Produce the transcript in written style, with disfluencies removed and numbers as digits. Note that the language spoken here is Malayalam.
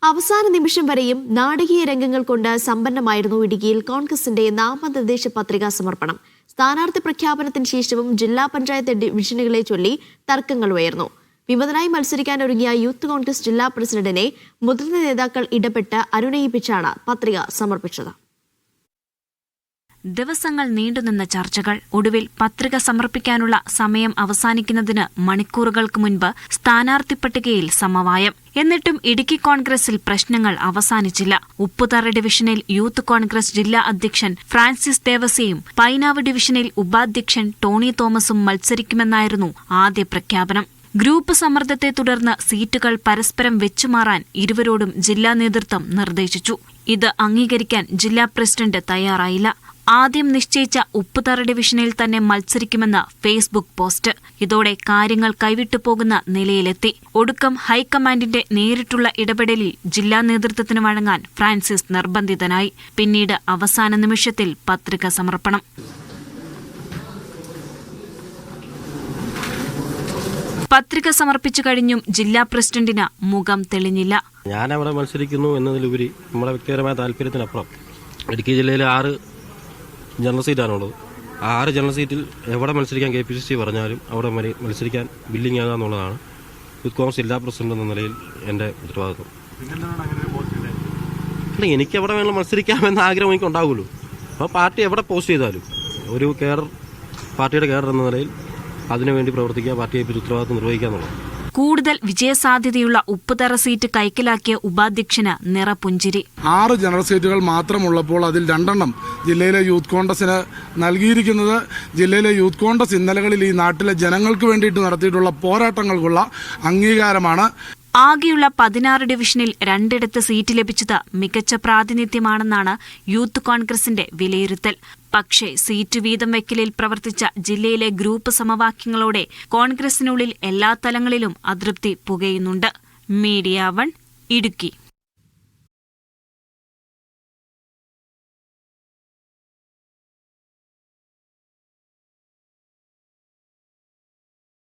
അവസാന നിമിഷം വരെയും നാടകീയ രംഗങ്ങൾ കൊണ്ട് സമ്പന്നമായിരുന്നു ഇടുക്കിയിൽ കോൺഗ്രസിന്റെ നാമനിർദ്ദേശ പത്രികാ സമർപ്പണം. സ്ഥാനാർത്ഥി പ്രഖ്യാപനത്തിന് ശേഷവും ജില്ലാ പഞ്ചായത്ത് ഡിവിഷനുകളെ ചൊല്ലി തർക്കങ്ങൾ ഉയർന്നു. വിമതനായി മത്സരിക്കാനൊരുങ്ങിയ യൂത്ത് കോൺഗ്രസ് ജില്ലാ പ്രസിഡന്റിനെ മുതിർന്ന നേതാക്കൾ ഇടപെട്ട് അനുനയിപ്പിച്ചാണ് പത്രിക സമർപ്പിച്ചത്. ദിവസങ്ങൾ നീണ്ടുനിന്ന ചർച്ചകൾ. ഒടുവിൽ പത്രിക സമർപ്പിക്കാനുള്ള സമയം അവസാനിക്കുന്നതിന് മണിക്കൂറുകൾക്ക് മുൻപ് സ്ഥാനാർത്ഥി പട്ടികയിൽ സമവായം. എന്നിട്ടും ഇടുക്കി കോൺഗ്രസിൽ പ്രശ്നങ്ങൾ അവസാനിച്ചില്ല. ഉപ്പുതറ ഡിവിഷനിൽ യൂത്ത് കോൺഗ്രസ് ജില്ലാ അധ്യക്ഷൻ ഫ്രാൻസിസ് ദേവസിയും പൈനാവ് ഡിവിഷനിൽ ഉപാധ്യക്ഷൻ ടോണി തോമസും മത്സരിക്കുമെന്നായിരുന്നു ആദ്യ പ്രഖ്യാപനം. ഗ്രൂപ്പ് സമ്മർദ്ദത്തെ തുടർന്ന് സീറ്റുകൾ പരസ്പരം വെച്ചുമാറാൻ ഇരുവരോടും ജില്ലാ നേതൃത്വം നിർദ്ദേശിച്ചു. ഇത് അംഗീകരിക്കാൻ ജില്ലാ പ്രസിഡന്റ് തയ്യാറായില്ല. ആദ്യം നിശ്ചയിച്ച ഉപ്പുതറ ഡിവിഷനിൽ തന്നെ മത്സരിക്കുമെന്ന് ഫേസ്ബുക്ക് പോസ്റ്റ്. ഇതോടെ കാര്യങ്ങൾ കൈവിട്ടുപോകുന്ന നിലയിലെത്തി. ഒടുക്കം ഹൈക്കമാൻഡിന്റെ നേരിട്ടുള്ള ഇടപെടലിൽ ജില്ലാ നേതൃത്വത്തിന് വഴങ്ങാൻ ഫ്രാൻസിസ് നിർബന്ധിതനായി. പിന്നീട് അവസാന നിമിഷത്തിൽ പത്രിക സമർപ്പണം. പത്രിക സമർപ്പിച്ചു കഴിഞ്ഞും ജില്ലാ പ്രസിഡന്റിന് മുഖം തെളിഞ്ഞില്ല. ഞാൻ അവിടെ മത്സരിക്കുന്നു എന്നതിലുപരി നമ്മുടെ വ്യക്തിപരമായ താല്പര്യത്തിനപ്പുറം ഇടുക്കി ജില്ലയിലെ 6 ജനറൽ സീറ്റാണുള്ളത്. ആ 6 ജനറൽ സീറ്റിൽ എവിടെ മത്സരിക്കാൻ KPCC പറഞ്ഞാലും അവിടെ മത്സരിക്കാൻ ബില്ലിംഗ് ആകുക എന്നുള്ളതാണ് യൂത്ത് കോൺഗ്രസ് ജില്ലാ പ്രസിഡന്റ് എന്ന നിലയിൽ എൻ്റെ ഉത്തരവാദിത്വം. എനിക്ക് എവിടെ വേണമെങ്കിലും മത്സരിക്കാമെന്ന ആഗ്രഹം എനിക്ക് ഉണ്ടാവുള്ളൂ. അപ്പോൾ പാർട്ടി എവിടെ പോസ്റ്റ് ചെയ്താലും ഒരു പാർട്ടിയുടെ കേഡർ എന്ന നിലയിൽ അതിനുവേണ്ടി പ്രവർത്തിക്കുക, പാർട്ടിയെ ഉത്തരവാദിത്വം നിർവഹിക്കുക എന്നുള്ളത്. കൂടുതൽ വിജയസാധ്യതയുള്ള ഉപ്പുതറ സീറ്റ് കൈക്കലാക്കിയ ഉപാധ്യക്ഷന് നിറപുഞ്ചിരി. 6 ജനറൽ സീറ്റുകൾ മാത്രമുള്ളപ്പോൾ അതിൽ 2 ജില്ലയിലെ യൂത്ത് കോൺഗ്രസിന് നൽകിയിരിക്കുന്നത് ജില്ലയിലെ യൂത്ത് കോൺഗ്രസ് ഇന്നലകളിൽ ഈ നാട്ടിലെ ജനങ്ങൾക്ക് വേണ്ടിയിട്ട് നടത്തിയിട്ടുള്ള പോരാട്ടങ്ങൾക്കുള്ള അംഗീകാരമാണ്. ആകെയുള്ള 16 ഡിവിഷനിൽ 2 സീറ്റ് ലഭിച്ചത് മികച്ച പ്രാതിനിധ്യമാണെന്നാണ് യൂത്ത് കോൺഗ്രസിന്റെ വിലയിരുത്തൽ. പക്ഷേ സീറ്റ് വീതം വെക്കലിൽ പ്രവർത്തിച്ച ജില്ലയിലെ ഗ്രൂപ്പ് സമവാക്യങ്ങളോടെ കോൺഗ്രസിനുള്ളിൽ എല്ലാ തലങ്ങളിലും അതൃപ്തി പുകയുന്നുണ്ട്. മീഡിയ 1 ഇടുക്കി.